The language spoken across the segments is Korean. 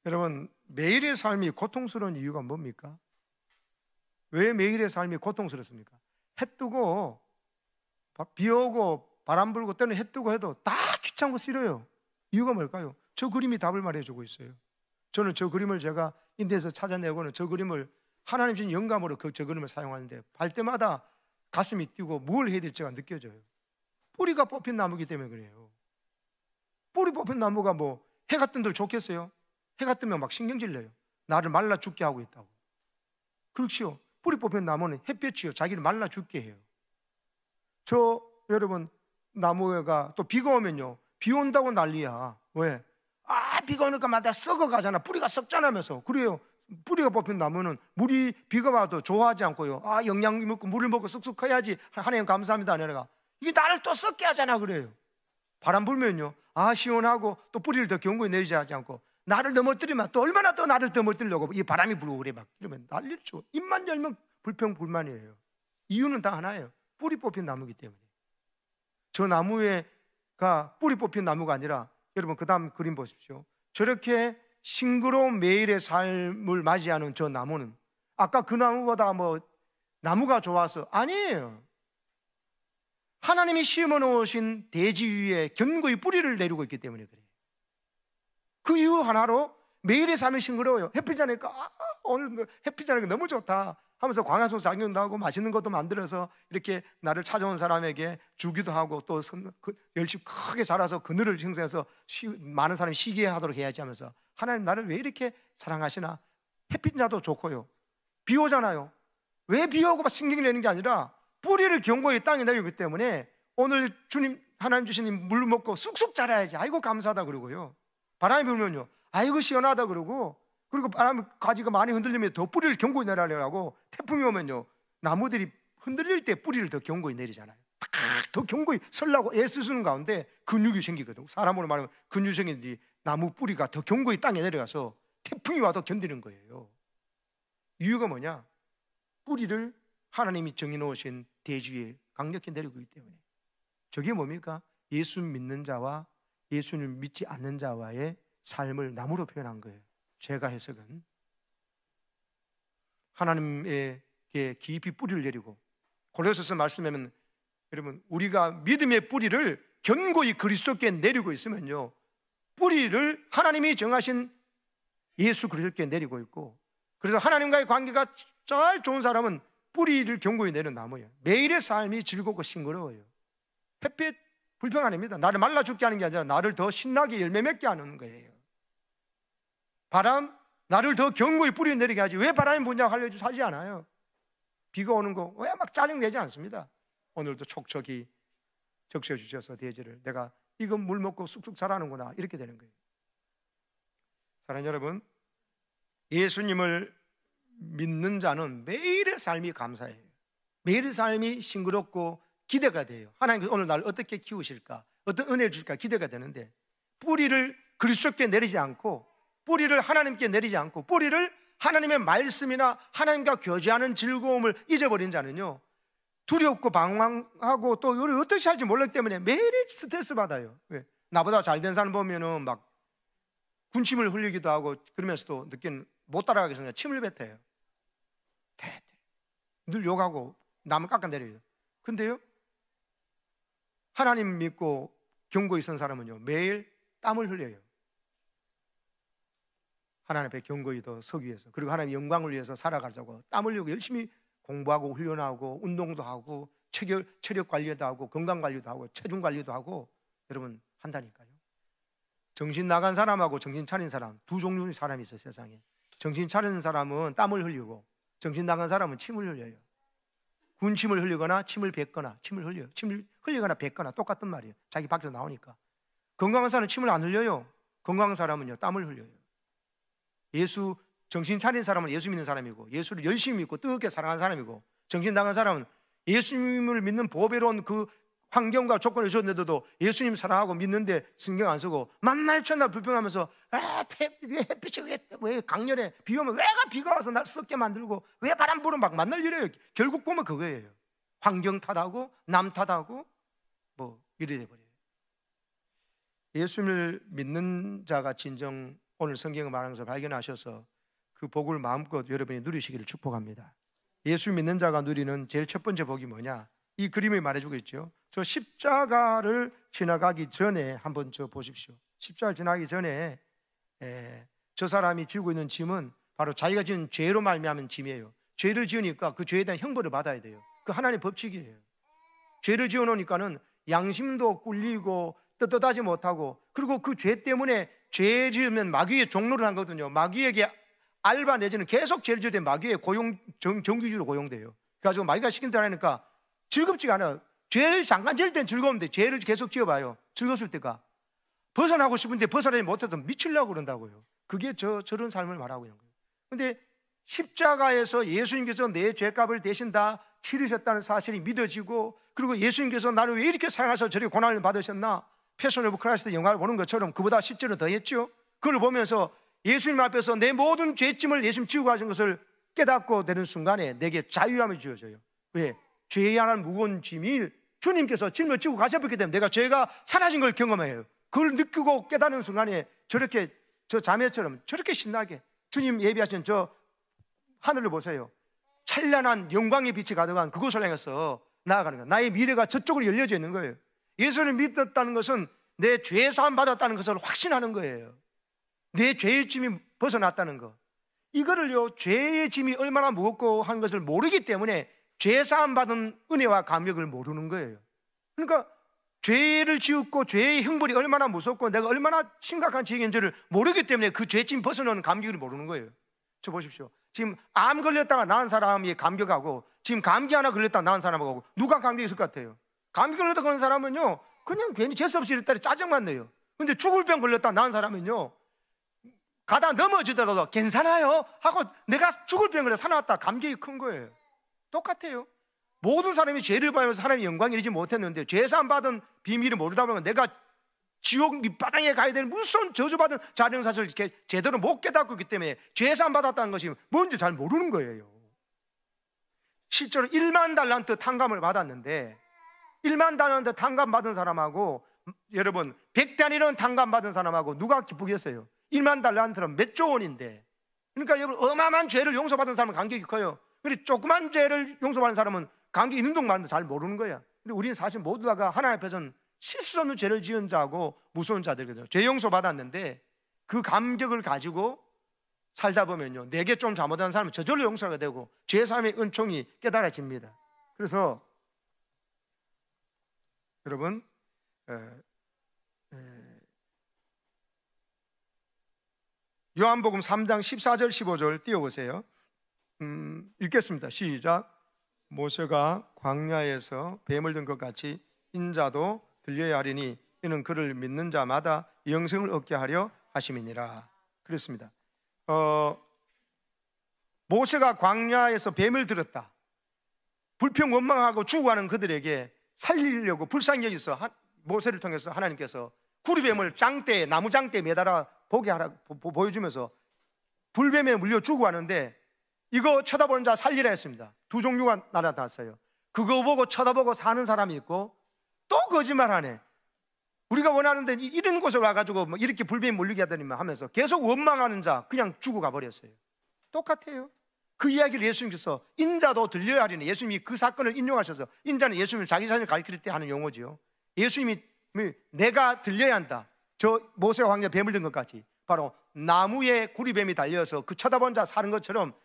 여러분, 매일의 삶이 고통스러운 이유가 뭡니까? 왜 매일의 삶이 고통스럽습니까? 해 뜨고 비 오고 바람 불고 때는 해 뜨고 해도 다 귀찮고 싫어요. 이유가 뭘까요? 저 그림이 답을 말해주고 있어요. 저는 저 그림을 제가 인터넷에서 찾아내고는 저 그림을 하나님 주신 영감으로 저 그림을 사용하는데 발 때마다 가슴이 뛰고 뭘 해야 될지가 느껴져요. 뿌리가 뽑힌 나무기 때문에 그래요. 뿌리 뽑힌 나무가 뭐 해가 뜬들 좋겠어요? 해가 뜨면 막 신경질 내요. 나를 말라 죽게 하고 있다고. 그렇지요. 뿌리 뽑힌 나무는 햇볕이요 자기를 말라 죽게 해요. 저 여러분 나무가 또 비가 오면요, 비 온다고 난리야. 왜? 비가 오니까 막 다 썩어가잖아. 뿌리가 썩잖아면서. 그래요. 뿌리가 뽑힌 나무는 물이 비가 와도 좋아하지 않고요, 영양 먹고 물을 먹고 쑥쑥 커야지 하나님 감사합니다 내가 이게 나를 또 썩게 하잖아. 그래요. 바람 불면요, 시원하고 또 뿌리를 더 견고히 내리지 하지 않고 나를 넘어뜨리면 또 얼마나 또 나를 넘어뜨리려고 이 바람이 불고 그래 막 이러면 난리를 쳐. 입만 열면 불평불만이에요. 이유는 다 하나예요. 뿌리 뽑힌 나무이기 때문에. 저 나무가 뿌리 뽑힌 나무가 아니라 여러분 그 다음 그림 보십시오. 저렇게 싱그러운 매일의 삶을 맞이하는 저 나무는 아까 그 나무보다 뭐 나무가 좋아서 아니에요. 하나님이 심어 놓으신 대지 위에 견고히 뿌리를 내리고 있기 때문에 그래요. 그 이유 하나로 매일의 삶이 싱그러워요. 햇빛 자니까 오늘 햇빛 자니까 너무 좋다 하면서 광야속 작용도 하고 맛있는 것도 만들어서 이렇게 나를 찾아온 사람에게 주기도 하고 또 열심히 크게 자라서 그늘을 형성해서 많은 사람이 쉬게 하도록 해야지 하면서 하나님 나를 왜 이렇게 사랑하시나. 햇빛 자도 좋고요, 비 오잖아요. 왜 비 오고 막 신경을 내는 게 아니라 뿌리를 견고히 땅에 내리기 때문에 오늘 주님 하나님 주신 물 먹고 쑥쑥 자라야지 아이고 감사하다 그러고요, 바람이 불면요 아이고 시원하다 그러고, 그리고 바람 가지가 많이 흔들리면 더 뿌리를 견고히 내리려고 태풍이 오면요 나무들이 흔들릴 때 뿌리를 더 견고히 내리잖아요. 더 견고히 설라고 애쓰는 가운데 근육이 생기거든. 사람으로 말하면 근육이 생긴지 나무 뿌리가 더 견고히 땅에 내려가서 태풍이 와도 견디는 거예요. 이유가 뭐냐? 뿌리를 하나님이 정해놓으신 대지에 강력히 내리고 있기 때문에. 저게 뭡니까? 예수 믿는 자와 예수를 믿지 않는 자와의 삶을 나무로 표현한 거예요. 제가 해석은 하나님에게 깊이 뿌리를 내리고, 고린도서 말씀에는 여러분 우리가 믿음의 뿌리를 견고히 그리스도께 내리고 있으면요 뿌리를 하나님이 정하신 예수 그리스도께 내리고 있고, 그래서 하나님과의 관계가 잘 좋은 사람은 뿌리를 견고히 내는 나무예요. 매일의 삶이 즐겁고 싱그러워요. 햇빛 불평 아닙니다. 나를 말라 죽게 하는 게 아니라 나를 더 신나게 열매 맺게 하는 거예요. 바람, 나를 더 견고히 뿌리 내리게 하지 왜 바람이 부냐고 하려고 하지 않아요. 비가 오는 거 왜 막 짜증내지 않습니다. 오늘도 촉촉히 적셔주셔서 대지를 내가 이건 물 먹고 쑥쑥 자라는구나 이렇게 되는 거예요. 사랑하는 여러분, 예수님을 믿는 자는 매일의 삶이 감사해요. 매일의 삶이 싱그럽고 기대가 돼요. 하나님께서 오늘 나를 어떻게 키우실까, 어떤 은혜를 줄까 기대가 되는데, 뿌리를 그리스도께 내리지 않고 뿌리를 하나님께 내리지 않고 뿌리를 하나님의 말씀이나 하나님과 교제하는 즐거움을 잊어버린 자는요 두렵고 방황하고 또 어떻게 살지 몰랐기 때문에 매일 스트레스 받아요. 왜? 나보다 잘된 사람 보면은 막 군침을 흘리기도 하고 그러면서도 느끼는 못 따라가겠어서 그냥 침을 뱉어요. 늘 욕하고 남을 깎아내려요. 근데요 하나님 믿고 견고히 선 사람은요 매일 땀을 흘려요. 하나님 앞에 견고히 더 서기 위해서, 그리고 하나님의 영광을 위해서 살아가자고 땀 흘리고 열심히 공부하고 훈련하고 운동도 하고 체력 관리도 하고 건강 관리도 하고 체중 관리도 하고 여러분 한다니까요. 정신 나간 사람하고 정신 차린 사람 두 종류의 사람이 있어요. 세상에 정신 차리는 사람은 땀을 흘리고 정신 나간 사람은 침을 흘려요. 군침을 흘리거나 침을 뱉거나 침을 흘리거나 뱉거나 똑같은 말이에요. 자기 밖에서 나오니까. 건강한 사람은 침을 안 흘려요. 건강한 사람은요 땀을 흘려요. 예수 정신 차린 사람은 예수 믿는 사람이고 예수를 열심히 믿고 뜨겁게 사랑하는 사람이고, 정신 나간 사람은 예수님을 믿는 보배로운 그 환경과 조건을 주었는데도 예수님 사랑하고 믿는데 신경 안 쓰고 만날 첫날 불평하면서 햇빛이 왜 강렬해, 비 오면 왜가 비가 와서 날 썩게 만들고 왜 바람 불으면 막 만날 일이에요. 결국 보면 그거예요. 환경 탓하고 남 탓하고 뭐 이래 돼버려요. 예수님을 믿는 자가 진정 오늘 성경을 말하면서 발견하셔서 그 복을 마음껏 여러분이 누리시기를 축복합니다. 예수 믿는 자가 누리는 제일 첫 번째 복이 뭐냐? 이 그림이 말해주고 있죠. 저 십자가를 지나가기 전에 한번 저 보십시오. 십자가를 지나가기 전에 저 사람이 지고 있는 짐은 바로 자기가 지은 죄로 말미암은 짐이에요. 죄를 지으니까 그 죄에 대한 형벌을 받아야 돼요. 그 하나님의 법칙이에요. 죄를 지어놓으니까는 양심도 꿀리고 떳떳하지 못하고, 그리고 그 죄 때문에 죄 지으면 마귀의 종로를 하거든요. 마귀에게 알바 내지는 계속 죄를 지을 때 마귀의 정규직으로 고용돼요. 그래가지고 마귀가 시킨 대로 하니까 즐겁지가 않아요. 죄를 잠깐 지을 땐 즐거운데 죄를 계속 지어봐요. 즐거웠을 때가 벗어나고 싶은데 벗어나지 못해서 미치려고 그런다고요. 그게 저런 삶을 말하고 있는 거예요. 근데 십자가에서 예수님께서 내 죄값을 대신 다 치르셨다는 사실이 믿어지고, 그리고 예수님께서 나를 왜 이렇게 사랑하셔서 저렇게 고난을 받으셨나, 패션 오브 크라이스트 영화를 보는 것처럼 그보다 10절은 더 했죠. 그걸 보면서 예수님 앞에서 내 모든 죄짐을 예수님 지고 가신 것을 깨닫고 되는 순간에 내게 자유함이 주어져요. 왜? 죄에 관한 무거운 짐이 주님께서 짐을 지고 가셔버렸기 때문에 내가 죄가 사라진 걸 경험해요. 그걸 느끼고 깨닫는 순간에 저렇게 저 자매처럼 저렇게 신나게 주님 예비하신 저 하늘을 보세요. 찬란한 영광의 빛이 가득한 그곳을 향해서 나아가는 거예요. 나의 미래가 저쪽으로 열려져 있는 거예요. 예수를 믿었다는 것은 내 죄 사함 받았다는 것을 확신하는 거예요. 내 죄의 짐이 벗어났다는 것, 이거를요, 죄의 짐이 얼마나 무겁고 한 것을 모르기 때문에 죄 사함 받은 은혜와 감격을 모르는 거예요. 그러니까 죄를 지었고 죄의 형벌이 얼마나 무섭고 내가 얼마나 심각한 죄인지를 모르기 때문에 그 죄짐 벗어나는 감격을 모르는 거예요. 저 보십시오. 지금 암 걸렸다가 나은 사람이 감격하고 지금 감기 하나 걸렸다가 나은 사람하고 누가 감격이 있을 것 같아요? 감기 걸렸다 그런 사람은요, 그냥 괜히 재수없이 이랬다리 짜증만 내요. 근데 죽을 병 걸렸다 나은 사람은요, 가다 넘어지더라도 괜찮아요 하고 내가 죽을 병 걸려 살아났다 감격이 큰 거예요. 똑같아요. 모든 사람이 죄를 봐면서 하나님의 영광을 이루지 못했는데 죄사함 받은 비밀을 모르다 보면 내가 지옥 밑바닥에 가야 되는 무슨 저주받은 자령사실을 이렇게 제대로 못 깨닫고 있기 때문에 죄사함 받았다는 것이 뭔지 잘 모르는 거예요. 실제로 1만 달란트 탕감을 받았는데 1만 달란트 탕감 받은 사람하고 여러분 100단위는 탕감 받은 사람하고 누가 기쁘겠어요? 1만 달란트는 몇 조 원인데, 그러니까 여러분 어마어마한 죄를 용서받은 사람은 감격이 커요. 그리고 조그만 죄를 용서받는 사람은 감격이 있는 동안도 잘 모르는 거야. 근데 우리는 사실 모두 다가 하나님 앞에서는 실수 없는 죄를 지은 자고 무서운 자들이거든요. 죄 용서 받았는데 그 감격을 가지고 살다 보면요, 내게 좀 잘못한 사람은 저절로 용서가 되고 죄 사함의 은총이 깨달아집니다. 그래서 여러분 요한복음 3장 14절 15절 띄워보세요. 읽겠습니다. 시작. 모세가 광야에서 뱀을 든 것 같이 인자도 들려야 하리니 이는 그를 믿는 자마다 영생을 얻게 하려 하심이니라. 그렇습니다. 모세가 광야에서 뱀을 들었다. 불평 원망하고 죽어가는 그들에게 살리려고 불쌍히 여기서 모세를 통해서 하나님께서 구리뱀을 장대에 나무 장대에 매달아 보게 하라 보여주면서 불뱀에 물려 죽어가는데 이거 쳐다보는 자 살리라 했습니다. 두 종류가 나타났어요. 그거 보고 쳐다보고 사는 사람이 있고 또 거짓말하네. 우리가 원하는데 이런 곳에 와가지고 뭐 이렇게 불뱀이 물리게 하더니만 하면서 계속 원망하는 자 그냥 죽어가 버렸어요. 똑같아요. 그 이야기를 예수님께서 인자도 들려야 하리니, 예수님이 그 사건을 인용하셔서, 인자는 예수님을 자기 자신을 가리킬 때 하는 용어지요. 예수님이 내가 들려야 한다. 저 모세와 광야 뱀을 든 것 같이 바로 나무에 구리뱀이 달려서 그 쳐다본 자 사는 것처럼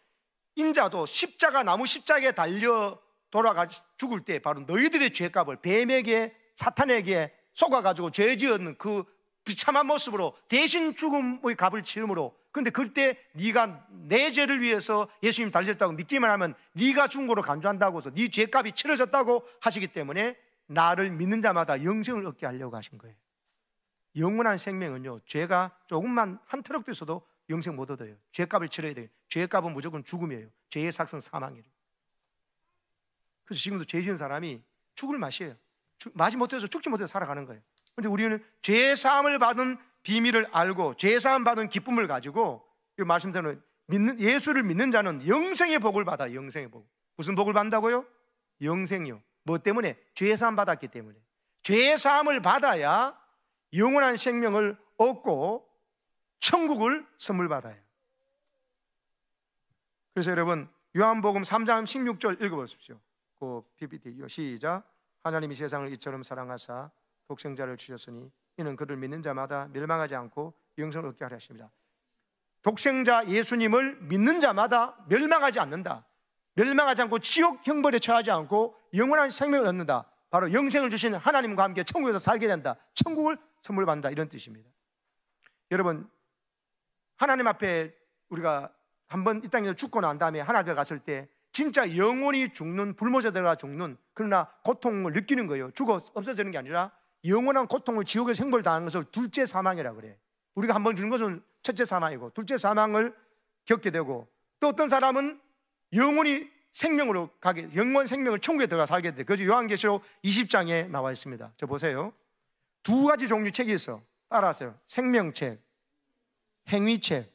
인자도 십자가 나무 십자가에 달려 돌아가 죽을 때 바로 너희들의 죄값을 뱀에게 사탄에게 속아가지고 죄 지은 그 비참한 모습으로 대신 죽음의 값을 치름으로, 근데 그때 네가 내 죄를 위해서 예수님 달리셨다고 믿기만 하면 네가 죽은 거로 간주한다고 해서 네 죄값이 치러졌다고 하시기 때문에 나를 믿는 자마다 영생을 얻게 하려고 하신 거예요. 영원한 생명은요, 죄가 조금만 한 트럭도 있어도 영생 못 얻어요. 죄값을 치러야 돼요. 죄값은 무조건 죽음이에요. 죄의 삭은 사망이에요. 그래서 지금도 죄 지은 사람이 죽을 맛이에요. 마지 못해서 죽지 못해서 살아가는 거예요. 그런데 우리는 죄 사함을 받은 비밀을 알고 죄 사함 받은 기쁨을 가지고 이 말씀대로 예수를 믿는 자는 영생의 복을 받아요. 영생의 복. 무슨 복을 받는다고요? 영생이요. 뭐 때문에? 죄 사함 받았기 때문에. 죄 사함을 받아야 영원한 생명을 얻고 천국을 선물 받아요. 그래서 여러분 요한복음 3장 16절 읽어보십시오. 그 PPT 시작. 하나님이 세상을 이처럼 사랑하사 독생자를 주셨으니 이는 그를 믿는 자마다 멸망하지 않고 영생을 얻게 하려 하십니다. 독생자 예수님을 믿는 자마다 멸망하지 않는다. 멸망하지 않고 지옥 형벌에 처하지 않고 영원한 생명을 얻는다. 바로 영생을 주신 하나님과 함께 천국에서 살게 된다. 천국을 선물 받는다, 이런 뜻입니다. 여러분, 하나님 앞에 우리가 한번 이 땅에서 죽고 난 다음에 하나님 앞에 갔을 때 진짜 영원히 죽는, 불못에 들어가 죽는, 그러나 고통을 느끼는 거예요. 죽어 없어지는 게 아니라 영원한 고통을, 지옥에서 형벌 당하는 것을 둘째 사망이라고 그래. 우리가 한번 죽는 것은 첫째 사망이고, 둘째 사망을 겪게 되고, 또 어떤 사람은 영원히 생명으로 가게, 영원 생명을 천국에 들어가 살게 돼. 그래서 요한계시록 20장에 나와 있습니다. 저 보세요. 두 가지 종류 책이 있어. 따라하세요. 생명책, 행위책,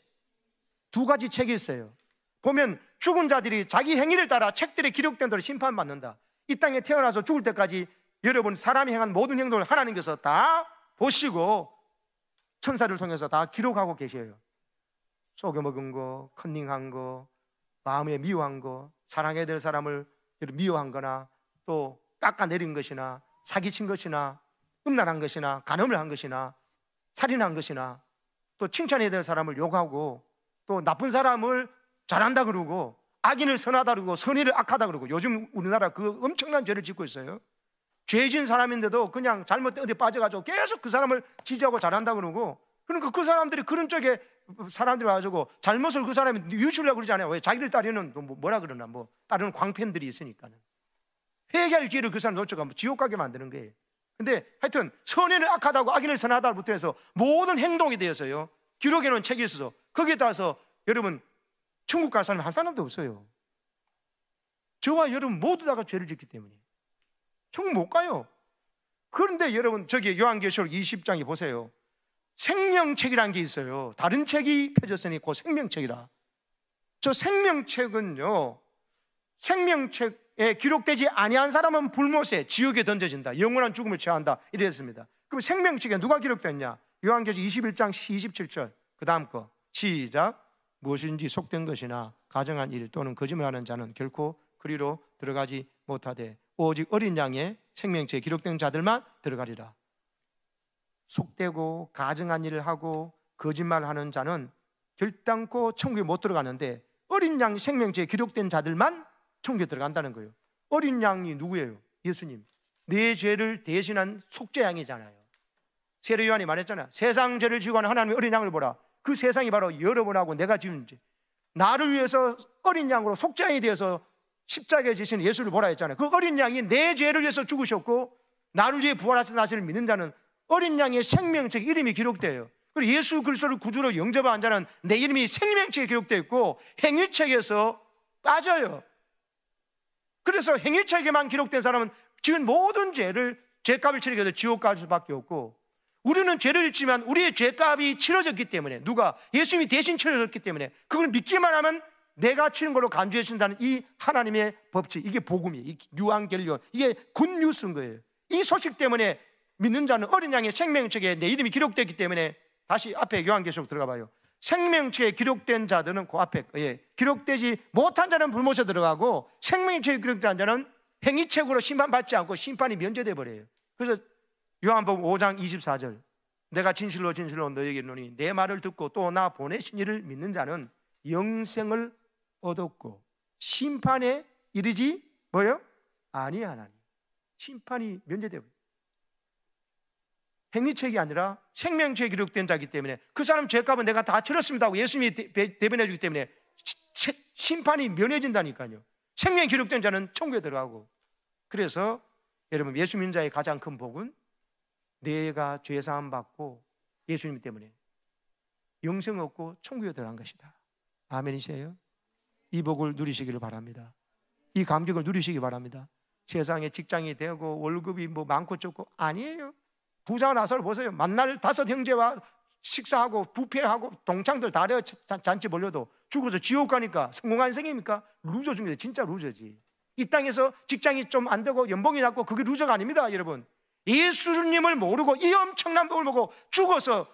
두 가지 책이 있어요. 보면 죽은 자들이 자기 행위를 따라 책들에 기록된 대로 심판받는다. 이 땅에 태어나서 죽을 때까지 여러분 사람이 행한 모든 행동을 하나님께서 다 보시고 천사를 통해서 다 기록하고 계셔요. 속여먹은 거, 컨닝한 거, 마음에 미워한 거, 사랑해야 될 사람을 미워한 거나, 또 깎아내린 것이나, 사기친 것이나, 음란한 것이나, 간음을 한 것이나, 살인한 것이나, 또 칭찬해야 될 사람을 욕하고, 또 나쁜 사람을 잘한다 그러고, 악인을 선하다 그러고, 선의를 악하다 그러고. 요즘 우리나라 그 엄청난 죄를 짓고 있어요. 죄진 사람인데도 그냥 잘못된 어디 빠져가지고 계속 그 사람을 지지하고 잘한다 그러고, 그러니까 그 사람들이 그런 쪽에 사람들이 와가지고 잘못을 그 사람이 유출하려고 그러지 않아요. 왜? 자기를 따르는 뭐라 그러나, 뭐 따르는 광팬들이 있으니까는 회개할 기회를 그 사람 놓쳐가 지옥 가게 만드는 거예요. 근데 하여튼 선의를 악하다고 악인을 선하다부터 해서 모든 행동에 대해서요 기록해 놓은 책이 있어서 거기에 따라서 여러분 천국 갈 사람이 한 사람도 없어요. 저와 여러분 모두 다가 죄를 짓기 때문에 천국 못 가요. 그런데 여러분 저기 요한계시록 20장에 보세요. 생명책이라는 게 있어요. 다른 책이 펴졌으니 그 생명책이라. 저 생명책은요, 생명책에 기록되지 아니한 사람은 불못에 지옥에 던져진다. 영원한 죽음을 취한다. 이랬습니다. 그럼 생명책에 누가 기록됐냐? 요한계시록 21장 27절 그 다음 거 시작. 무엇인지 속된 것이나 가정한 일 또는 거짓말하는 자는 결코 그리로 들어가지 못하되 오직 어린 양의 생명책에 기록된 자들만 들어가리라. 속되고 가증한 일을 하고 거짓말하는 자는 결단코 천국에 못 들어가는데 어린 양 생명책에 기록된 자들만 천국에 들어간다는 거예요. 어린 양이 누구예요? 예수님. 내 죄를 대신한 속죄양이잖아요. 세례 요한이 말했잖아요. 세상 죄를 지고 하는 하나님의 어린 양을 보라. 그 세상이 바로 여러분하고 내가 지은 죄. 나를 위해서 어린 양으로 속죄양이 되어서 십자가에 지신 예수를 보라 했잖아요. 그 어린 양이 내 죄를 위해서 죽으셨고 나를 위해 부활하신 사실을 믿는 자는 어린 양의 생명책 이름이 기록돼요. 그리고 예수 그리스도를 구주로 영접한 자는 내 이름이 생명책에 기록되어 있고 행위책에서 빠져요. 그래서 행위책에만 기록된 사람은 지은 모든 죄를 죄값을 치르게 해서 지옥 갈 수밖에 없고, 우리는 죄를 짓지만 우리의 죄값이 치러졌기 때문에, 누가? 예수님이 대신 치러졌기 때문에 그걸 믿기만 하면 내가 치는 걸로 간주해 준다는 이 하나님의 법칙, 이게 복음이에요. 이 유한겔리온, 이게 굿뉴스인 거예요. 이 소식 때문에 믿는 자는 어린 양의 생명책에 내 이름이 기록되기 때문에, 다시 앞에 요한계시록 들어가 봐요. 생명책에 기록된 자들은 그 앞에 기록되지 못한 자는 불못에 들어가고 생명책에 기록된 자는 행위책으로 심판받지 않고 심판이 면제돼 버려요. 그래서 요한복음 5장 24절 내가 진실로 진실로 너에게 이르노니 내 말을 듣고 또 나 보내신 이를 믿는 자는 영생을 얻었고 심판에 이르지 뭐요? 아니하나니. 심판이 면제돼 버려요. 행위책이 아니라 생명책에 기록된 자이기 때문에 그 사람 죄값은 내가 다 치렀습니다 하고 예수님이 대변해 주기 때문에 심판이 면해진다니까요. 생명에 기록된 자는 천국에 들어가고. 그래서 여러분 예수 믿는 자의 가장 큰 복은 내가 죄사함 받고 예수님 때문에 영생 얻고 천국에 들어간 것이다. 아멘이세요? 이 복을 누리시기를 바랍니다. 이 감격을 누리시기 바랍니다. 세상에 직장이 되고 월급이 뭐 많고 적고 아니에요. 부자 나서를 보세요. 만날 5 형제와 식사하고 부페하고 동창들 다 잔치 벌려도 죽어서 지옥 가니까 성공한 생입니까? 루저 중에 진짜 루저지. 이 땅에서 직장이 좀 안 되고 연봉이 낮고 그게 루저가 아닙니다. 여러분, 예수님을 모르고 이 엄청난 복을 보고 죽어서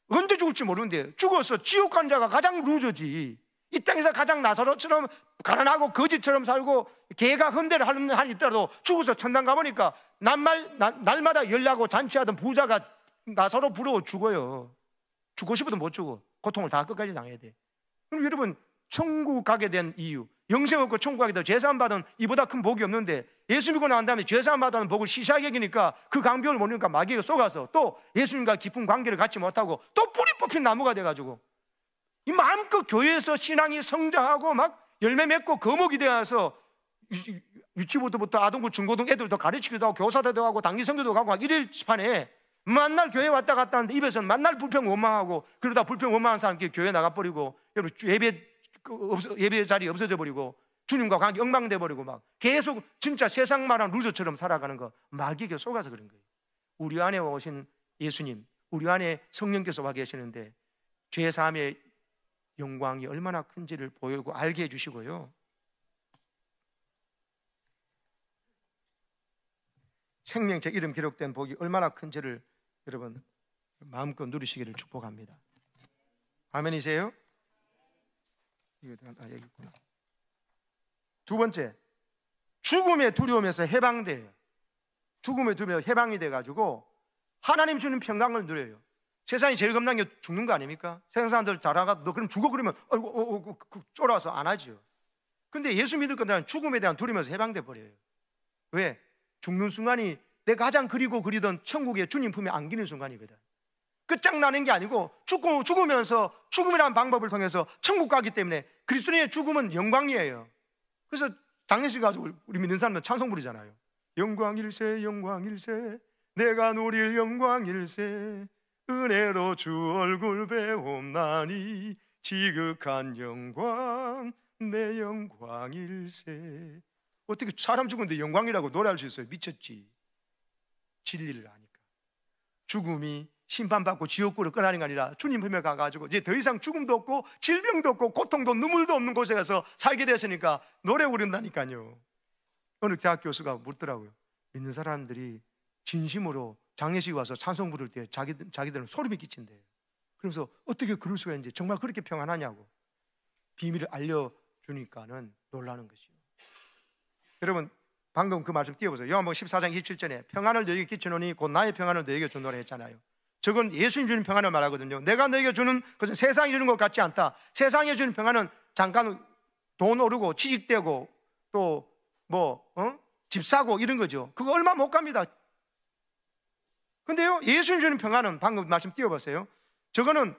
언제 죽을지 모르는데 죽어서 지옥 간 자가 가장 루저지. 이 땅에서 가장 나사로처럼 가난하고 거지처럼 살고 개가 헌대를 하는 한이 있더라도 죽어서 천당 가보니까 날마다 열나고 잔치하던 부자가 나사로 부러워 죽어요. 죽고 싶어도 못 죽어. 고통을 다 끝까지 당해야 돼. 그럼 여러분, 천국 가게 된 이유, 영생 없고 천국 가게 되고 제사함 받은 이보다 큰 복이 없는데, 예수 믿고 난 다음에 제사함 받은 복을 시시하게 여기니까 그 강병을 모르니까 마귀가 속아서 또 예수님과 깊은 관계를 갖지 못하고 또 뿌리 뽑힌 나무가 돼가지고 이 마음껏 교회에서 신앙이 성장하고 막 열매 맺고 거목이 되어서 유치부터부터 아동부 중고등 애들도 가르치기도 하고 교사도 하고 단기 선교도 가고 막 이럴 판에 만날 교회 왔다 갔다 하는데 입에서는 만날 불평 원망하고, 그러다 불평 원망한 사람끼리 교회 나가버리고, 여러분 예배 자리 없어져 버리고 주님과 관계 엉망돼 버리고 막 계속 진짜 세상 말한 루저처럼 살아가는 거, 마귀에게 속아서 그런 거예요. 우리 안에 오신 예수님, 우리 안에 성령께서 와 계시는데 죄사함의 영광이 얼마나 큰지를 보이고 알게 해주시고요, 생명책 이름 기록된 복이 얼마나 큰지를 여러분 마음껏 누리시기를 축복합니다. 아멘이세요? 여기 있구나. 두 번째, 죽음의 두려움에서 해방돼요. 죽음의 두려움에서 해방이 돼가지고 하나님 주는 평강을 누려요. 세상이 제일 겁난 게 죽는 거 아닙니까? 세상 사람들 자라가 너 그럼 죽어 그러면 쫄아서 안 하죠. 근데 예수 믿을 건데 죽음에 대한 두려움에서 해방돼 버려요. 왜? 죽는 순간이 내가 가장 그리던 천국의 주님 품에 안기는 순간이거든. 끝장나는 게 아니고 죽으면서 죽음이라는 방법을 통해서 천국 가기 때문에 그리스도인의 죽음은 영광이에요. 그래서 장례식 가지고 우리 믿는 사람은 찬송 부르잖아요. 영광일세 영광일세 내가 누릴 영광일세 은혜로 주 얼굴 배움나니 지극한 영광 내 영광일세. 어떻게 사람 죽은데 영광이라고 노래할 수 있어요? 미쳤지. 진리를 아니까. 죽음이 심판받고 지옥불을 꺼나는 게 아니라 주님 품에 가가지고 이제 더 이상 죽음도 없고 질병도 없고 고통도 눈물도 없는 곳에 가서 살게 됐으니까 노래 부른다니까요. 어느 대학 교수가 묻더라고요. 믿는 사람들이 진심으로 장례식 와서 찬송 부를 때 자기들은 소름이 끼친대요. 그러면서 어떻게 그럴 수가 있는지, 정말 그렇게 평안하냐고 비밀을 알려주니까는 놀라는 것이요. 여러분 방금 그 말씀 띄워보세요. 요한복음 14장 27절에 평안을 너에게 끼치노니 곧 나의 평안을 너에게 주노라 했잖아요. 저건 예수님 주는 평안을 말하거든요. 내가 너에게 주는 것은 세상이 주는 것 같지 않다. 세상에 주는 평안은 잠깐 돈 오르고 취직되고 또 집 사고 이런 거죠. 그거 얼마 못 갑니다. 근데요, 예수님 주는 평안은 방금 말씀 띄워보세요. 저거는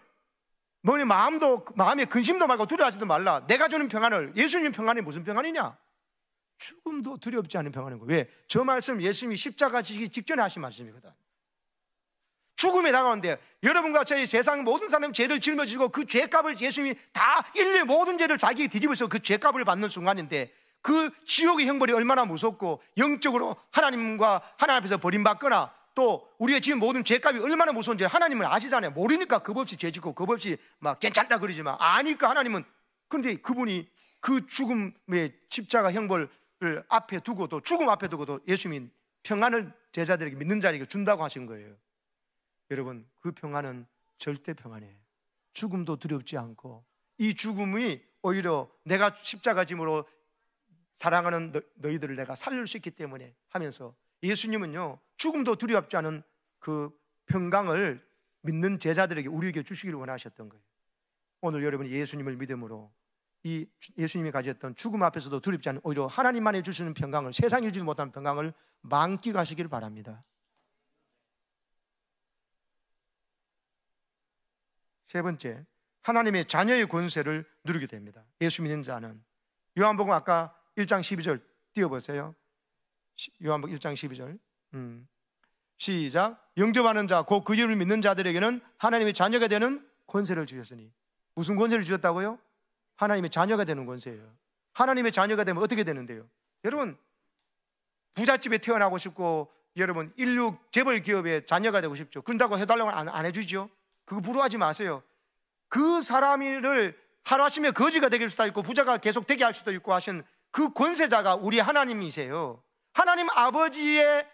너희 마음에 근심도 말고 두려워하지도 말라. 내가 주는 평안을, 예수님 평안이 무슨 평안이냐? 죽음도 두렵지 않은 평안인 거예요. 왜? 저 말씀 예수님이 십자가 지시기 직전에 하신 말씀이거든. 죽음에 다가오는데 여러분과 저희 세상 모든 사람이 죄를 짊어지고 그 죄값을 예수님이 다 인류의 모든 죄를 자기에게 뒤집어서 그 죄값을 받는 순간인데, 그 지옥의 형벌이 얼마나 무섭고 영적으로 하나님 앞에서 버림받거나 또 우리의 지은 모든 죄값이 얼마나 무서운지 하나님은 아시잖아요. 모르니까 겁없이 죄 짓고 겁없이 막 괜찮다 그러지만 아니까 하나님은, 그런데 그분이 그 죽음의 십자가 형벌을 앞에 두고도, 죽음 앞에 두고도 예수님이 평안을 제자들에게, 믿는 자에게 준다고 하신 거예요. 여러분, 그 평안은 절대 평안이에요. 죽음도 두렵지 않고, 이 죽음이 오히려 내가 십자가 짐으로 사랑하는 너희들을 내가 살릴 수 있기 때문에 하면서, 예수님은요 죽음도 두렵지 않은 그 평강을 믿는 제자들에게, 우리에게 주시기를 원하셨던 거예요. 오늘 여러분이 예수님을 믿음으로 이 예수님이 가졌던 죽음 앞에서도 두렵지 않은 오히려 하나님만이 주시는 평강을, 세상이 주지 못하는 평강을 만끽하시기를 바랍니다. 세 번째, 하나님의 자녀의 권세를 누리게 됩니다. 예수 믿는 자는, 요한복음 아까 1장 12절 띄워보세요. 요한복음 1장 12절 시작. 영접하는 자 곧 그 이름을 믿는 자들에게는 하나님의 자녀가 되는 권세를 주셨으니. 무슨 권세를 주셨다고요? 하나님의 자녀가 되는 권세예요. 하나님의 자녀가 되면 어떻게 되는데요? 여러분 부잣집에 태어나고 싶고, 여러분 인류 재벌 기업의 자녀가 되고 싶죠. 그런다고 해달라고 안 해주죠. 그거 부러워하지 마세요. 그 사람을 하루아침에 거지가 되길 수도 있고 부자가 계속 되게 할 수도 있고 하신 그 권세자가 우리 하나님이세요. 하나님 아버지의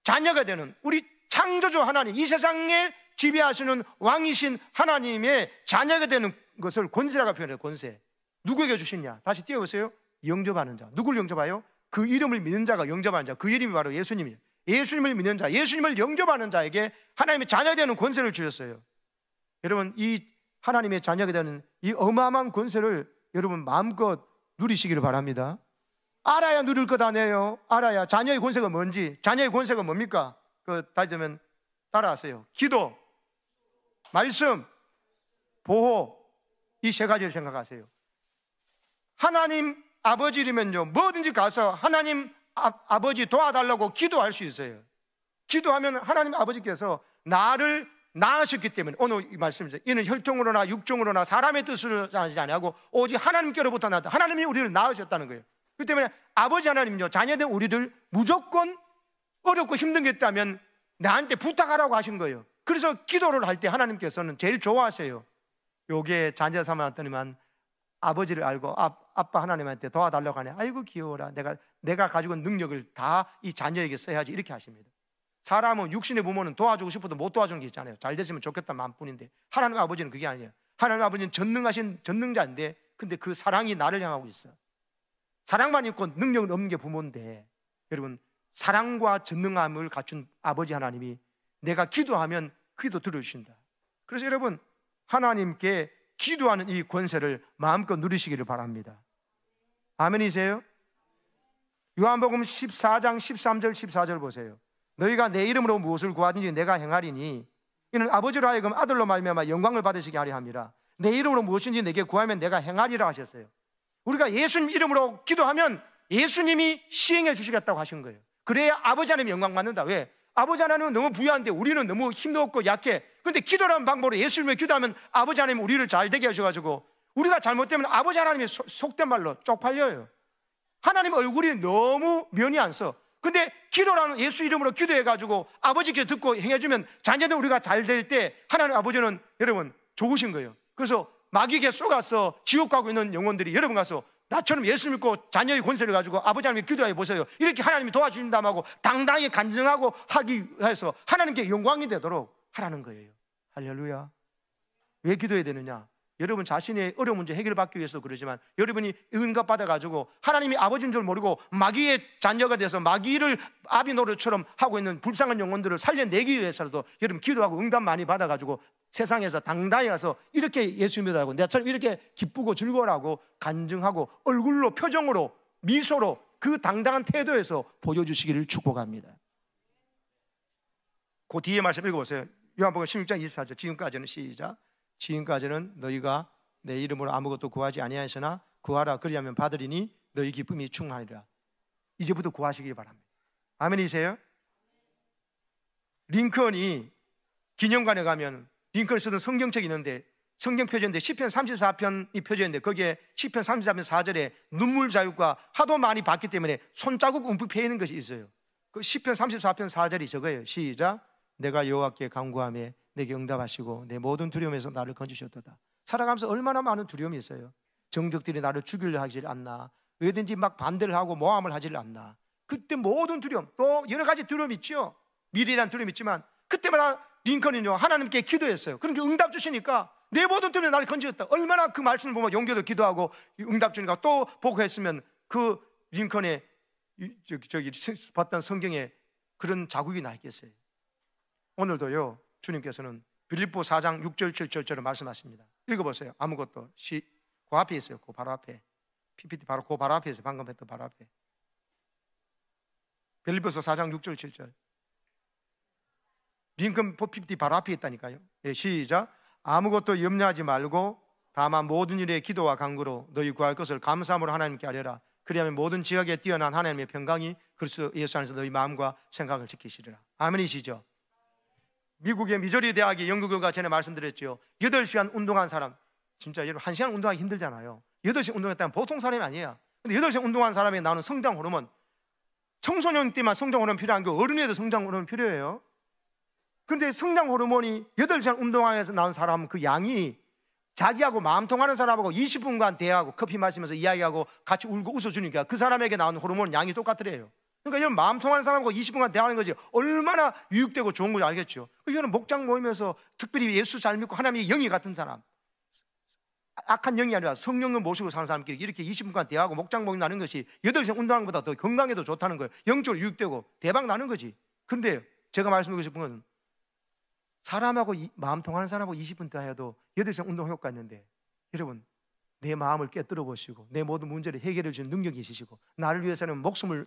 자녀가 되는, 우리 창조주 하나님, 이 세상의 지배하시는 왕이신 하나님의 자녀가 되는 것을 권세라고 표현해요. 권세. 누구에게 주시냐? 다시 띄워보세요. 영접하는 자. 누구를 영접하여? 그 이름을 믿는 자가 영접하는 자. 그 이름이 바로 예수님이에요. 예수님을 믿는 자, 예수님을 영접하는 자에게 하나님의 자녀가 되는 권세를 주셨어요. 여러분, 이 하나님의 자녀가 되는 이 어마어마한 권세를 여러분 마음껏 누리시기를 바랍니다. 알아야 누릴 것 아니에요. 알아야. 자녀의 권세가 뭔지. 자녀의 권세가 뭡니까? 다시 되면 따라하세요. 기도, 말씀, 보호, 이 세 가지를 생각하세요. 하나님 아버지이면요, 뭐든지 가서 하나님 아버지 도와달라고 기도할 수 있어요. 기도하면 하나님 아버지께서 나를 낳으셨기 때문에, 오늘 이 말씀이죠. 이는 혈통으로나 육종으로나 사람의 뜻으로 하지 아니하고 오직 하나님께로부터 나왔다. 하나님이 우리를 낳으셨다는 거예요. 그렇기 때문에 아버지 하나님요, 자녀된 우리들 무조건 어렵고 힘든 게 있다면 나한테 부탁하라고 하신 거예요. 그래서 기도를 할 때 하나님께서는 제일 좋아하세요. 요게 자녀 삼았더니만 아버지를 알고 아빠 하나님한테 도와달라고 하네. 아이고 귀여워라. 내가 가지고 있는 능력을 다 이 자녀에게 써야지. 이렇게 하십니다. 사람은 육신의 부모는 도와주고 싶어도 못 도와주는 게 있잖아요. 잘 됐으면 좋겠다 마음뿐인데, 하나님 아버지는 그게 아니에요. 하나님 아버지는 전능하신 전능자인데, 근데 그 사랑이 나를 향하고 있어. 사랑만 있고 능력은 없는 게 부모인데, 여러분, 사랑과 전능함을 갖춘 아버지 하나님이 내가 기도하면 기도 들어주신다. 그래서 여러분, 하나님께 기도하는 이 권세를 마음껏 누리시기를 바랍니다. 아멘이세요? 요한복음 14장 13절 14절 보세요. 너희가 내 이름으로 무엇을 구하든지 내가 행하리니 이는 아버지로 하여금 아들로 말미암아 영광을 받으시게 하려 함이라. 내 이름으로 무엇인지 내게 구하면 내가 행하리라 하셨어요. 우리가 예수님 이름으로 기도하면 예수님이 시행해 주시겠다고 하신 거예요. 그래야 아버지 하나님 영광 받는다. 왜? 아버지 하나님은 너무 부유한데 우리는 너무 힘도 없고 약해. 그런데 기도라는 방법으로 예수님을 기도하면 아버지 하나님 우리를 잘 되게 하셔가지고, 우리가 잘못되면 아버지 하나님이 속된 말로 쪽팔려요. 하나님 얼굴이 너무 면이 안 서. 근데 기도라는 예수 이름으로 기도해가지고 아버지께 듣고 행해주면 자녀들 우리가 잘 될 때 하나님 아버지는 여러분 좋으신 거예요. 그래서 마귀에게 쏘가서 지옥 가고 있는 영혼들이 여러분 가서 나처럼 예수 믿고 자녀의 권세를 가지고 아버지 하나님께 기도해 보세요. 이렇게 하나님이 도와주신다고 하고 당당히 간증하고 하기 위해서 하나님께 영광이 되도록 하라는 거예요. 할렐루야. 왜 기도해야 되느냐? 여러분 자신의 어려운 문제 해결받기 위해서 그러지만, 여러분이 응답받아가지고 하나님이 아버지인 줄 모르고 마귀의 자녀가 돼서 마귀를 아비 노릇처럼 하고 있는 불쌍한 영혼들을 살려내기 위해서라도 여러분 기도하고 응답 많이 받아가지고 세상에서 당당히 가서 이렇게 예수 믿으라고, 내처럼 이렇게 기쁘고 즐거워하고 간증하고 얼굴로 표정으로 미소로 그 당당한 태도에서 보여주시기를 축복합니다. 그 뒤에 말씀 읽어보세요. 요한복음 16장 24절. 지금까지는 시작. 지금까지는 너희가 내 이름으로 아무것도 구하지 아니하였으나 구하라 그리하면 받으리니 너희 기쁨이 충만하리라. 이제부터 구하시기 바랍니다. 아멘이세요? 링컨이 기념관에 가면 링컨이 쓰던 성경책이 있는데, 성경 표제인데 시편 34편이 표제인데 거기에 시편 34편 4절에 눈물 자국과 하도 많이 봤기 때문에 손자국 움푹 패 있는 것이 있어요. 그 시편 34편 4절이 저거예요. 시작. 내가 여호와께 간구하며 내게 응답하시고 내 모든 두려움에서 나를 건지셨도다. 살아가면서 얼마나 많은 두려움이 있어요. 정적들이 나를 죽이려 하질 않나, 왜든지 막 반대를 하고 모함을 하질 않나. 그때 모든 두려움, 또 여러 가지 두려움이 있죠. 미래란 두려움이 있지만 그때마다 링컨은요 하나님께 기도했어요. 그러니까 응답 주시니까 내 모든 두려움에 나를 건지셨다. 얼마나 그 말씀을 보면 용기도 기도하고 응답 주니까 또 보고 했으면 그 링컨의 저기 봤던 성경에 그런 자국이 나 있겠어요. 오늘도요 주님께서는 빌립보 4장 6절 7절처럼 말씀하십니다. 읽어보세요. 아무것도 그 앞에 있어요. 그 바로 앞에 PPT 바로 그 바로 앞에 있어요. 방금 했던 바로 앞에 빌립보서 4장 6절 7절. 링컨 PPT 바로 앞에 있다니까요. 네, 시작. 아무것도 염려하지 말고 다만 모든 일에 기도와 간구로 너희 구할 것을 감사함으로 하나님께 아뢰라. 그리하면 모든 지각에 뛰어난 하나님의 평강이 그리스도 예수 안에서 너희 마음과 생각을 지키시리라. 아멘이시죠? 미국의 미조리 대학의 연구결과 전에 말씀드렸죠. 8시간 운동한 사람, 진짜 여러분 1시간 운동하기 힘들잖아요. 8시간 운동했다면 보통 사람이 아니에요. 근데 8시간 운동한 사람에 나오는 성장 호르몬, 청소년 때만 성장 호르몬 필요한 게 어른에도 성장 호르몬 필요해요. 그런데 성장 호르몬이 8시간 운동하면서 나온 사람 그 양이 자기하고 마음 통하는 사람하고 20분간 대화하고 커피 마시면서 이야기하고 같이 울고 웃어주니까 그 사람에게 나오는 호르몬 양이 똑같더래요. 그러니까 이런 마음 통하는 사람하고 20분간 대화하는 것이 얼마나 유익되고 좋은 건지 알겠죠. 이거는 목장 모임에서 특별히 예수 잘 믿고 하나님의 영이 같은 사람, 악한 영이 아니라 성령을 모시고 사는 사람끼리 이렇게 20분간 대화하고 목장 모임 나는 것이 8시간 운동하는 것보다 더 건강에도 좋다는 거예요. 영적으로 유익되고 대박 나는 거지. 그런데 제가 말씀드리고 싶은 건 사람하고 마음 통하는 사람하고 20분 대화해도 8시간 운동 효과 있는데, 여러분 내 마음을 깨뜨려 보시고 내 모든 문제를 해결해 주는 능력이 있으시고 나를 위해서는 목숨을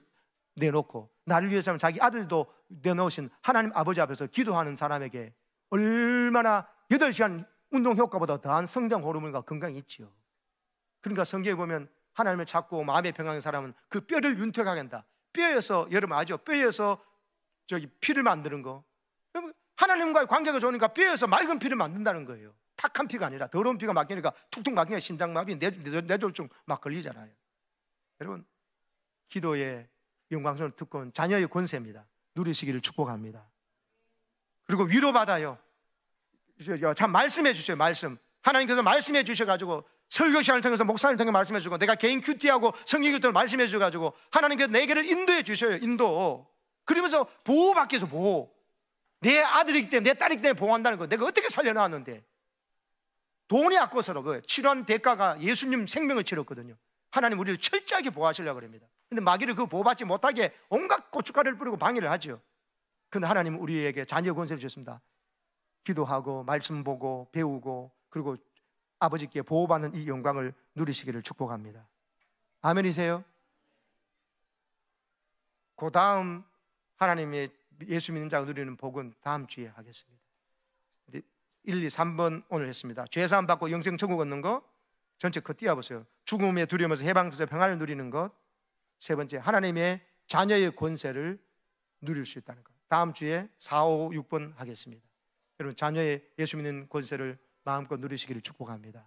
내놓고 나를 위해서는 자기 아들도 내놓으신 하나님 아버지 앞에서 기도하는 사람에게 얼마나 8시간 운동 효과보다 더한 성장 호르몬과 건강이 있지요. 그러니까 성경에 보면 하나님을 찾고 마음의 평안한 사람은 그 뼈를 윤택하게 한다. 뼈에서, 여러분 아죠? 뼈에서 피를 만드는 거. 하나님과의 관계가 좋으니까 뼈에서 맑은 피를 만든다는 거예요. 탁한 피가 아니라 더러운 피가 막히니까 툭툭 막히니까 심장마비, 뇌졸중 막 걸리잖아요. 여러분, 기도의 영광스러운 특권, 자녀의 권세입니다. 누리시기를 축복합니다. 그리고 위로받아요. 참 말씀해 주세요. 말씀. 하나님께서 말씀해 주셔가지고 설교 시간을 통해서 목사를 통해 말씀해 주고 내가 개인 큐티하고 성경을 통해 말씀해 주셔가지고 하나님께서 내게를 인도해 주셔요. 인도. 그러면서 보호받기 위해서 보호. 내 아들이기 때문에, 내 딸이기 때문에 보호한다는 거. 내가 어떻게 살려놨는데. 돈이 아까워서로 그 치료한 대가가 예수님 생명을 치렀거든요. 하나님 우리를 철저하게 보호하시려고 합니다. 근데 마귀를 그 보호받지 못하게 온갖 고춧가루를 뿌리고 방해를 하죠. 근데 하나님은 우리에게 자녀 권세를 주셨습니다. 기도하고 말씀 보고 배우고 그리고 아버지께 보호받는 이 영광을 누리시기를 축복합니다. 아멘이세요? 그 다음 하나님의 예수 믿는 자가 누리는 복은 다음 주에 하겠습니다. 1, 2, 3번 오늘 했습니다. 죄사함 받고 영생 천국 얻는 것, 전체 그 띄워보세요. 죽음의 두려움에서 해방돼서 평안을 누리는 것. 세 번째, 하나님의 자녀의 권세를 누릴 수 있다는 것. 다음 주에 4, 5, 6번 하겠습니다. 여러분, 자녀의 예수 믿는 권세를 마음껏 누리시기를 축복합니다.